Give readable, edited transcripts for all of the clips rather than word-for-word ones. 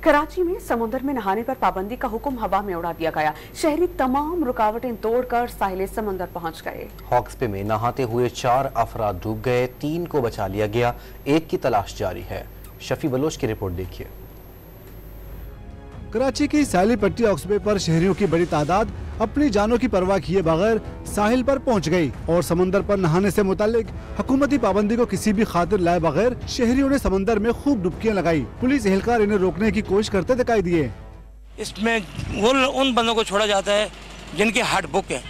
कराची में समुद्र में नहाने पर पाबंदी का हुक्म हवा में उड़ा दिया गया। शहरी तमाम रुकावटें तोड़कर साहिल समंदर पहुंच गए। हॉक्स पे में नहाते हुए 4 अफराद डूब गए, 3 को बचा लिया गया, 1 की तलाश जारी है। शफी बलोच की रिपोर्ट देखिए। कराची की साहिली पट्टी हॉक्स पर शहरियों की बड़ी तादाद अपनी जानों की परवाह किए बगैर साहिल पर पहुंच गई और समंदर पर नहाने से मुतालिक हुकूमती पाबंदी को किसी भी खातिर लाए बगैर शहरियों ने समंदर में खूब डुबकियां लगाई। पुलिस एहलकार इन्हें रोकने की कोशिश करते दिखाई दिए। इसमें वो उन बंदों को छोड़ा जाता है जिनके हार्ट बुक है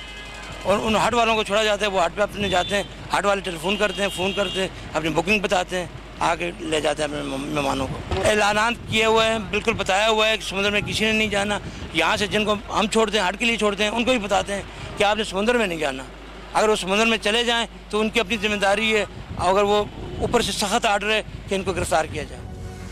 और उन हार्ट वालों को छोड़ा जाता है। वो हार्ट पे अपने जाते हैं, हार्ट वाले टेलीफोन करते हैं, फ़ोन करते हैं, अपनी बुकिंग बताते हैं, आगे ले जाते हैं अपने मेहमानों को। ऐलान किए हुए हैं, बिल्कुल बताया हुआ है कि समुद्र में किसी ने नहीं जाना। यहाँ से जिनको हम छोड़ते हैं, हार्ट के लिए छोड़ते हैं, उनको भी बताते हैं कि आपने समुद्र में नहीं जाना। अगर वो समुद्र में चले जाएँ तो उनकी अपनी जिम्मेदारी है, अगर वो ऊपर से सख्त आर्डर है कि इनको गिरफ्तार किया जाए।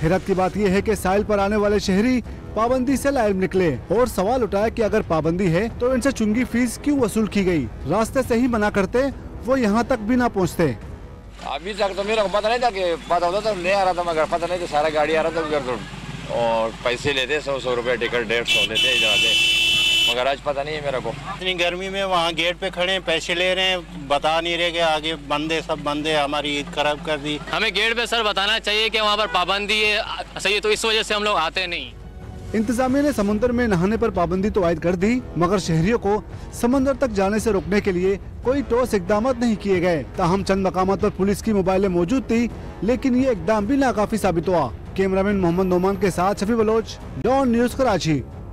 हैरत की बात यह है कि साहिल पर आने वाले शहरी पाबंदी से लाइल निकले और सवाल उठाया कि अगर पाबंदी है तो इनसे चुंगी फीस क्यों वसूल की गई। रास्ते से ही मना करते वो यहाँ तक भी ना पहुँचते। अभी तक तो मेरे को पता नहीं था कि पता होता तो ले आ रहा था, मगर पता नहीं था सारा गाड़ी आ रहा था उधर तो और पैसे लेते 100 रुपये टिकट 150 लेते जाते, मगर आज पता नहीं है मेरे को। इतनी गर्मी में वहाँ गेट पे खड़े हैं, पैसे ले रहे हैं, बता नहीं रहे कि आगे बंदे सब बंदे हमारी ईद खराब कर दी। हमें गेट पे सर बताना चाहिए कि वहाँ पर पाबंदी है सही है, तो इस वजह से हम लोग आते नहीं। इंतजामिया ने समुद्र में नहाने पर पाबंदी तो आयद कर दी, मगर शहरियों को समंदर तक जाने से रोकने के लिए कोई ठोस इकदाम नहीं किए गए। ताहम चंद मकामात पर पुलिस की मोबाइलें मौजूद थी, लेकिन ये इकदाम भी नाकाफी साबित हुआ। कैमरामैन मोहम्मद नोमान के साथ शफी बलोच, डॉन न्यूज़ कराची।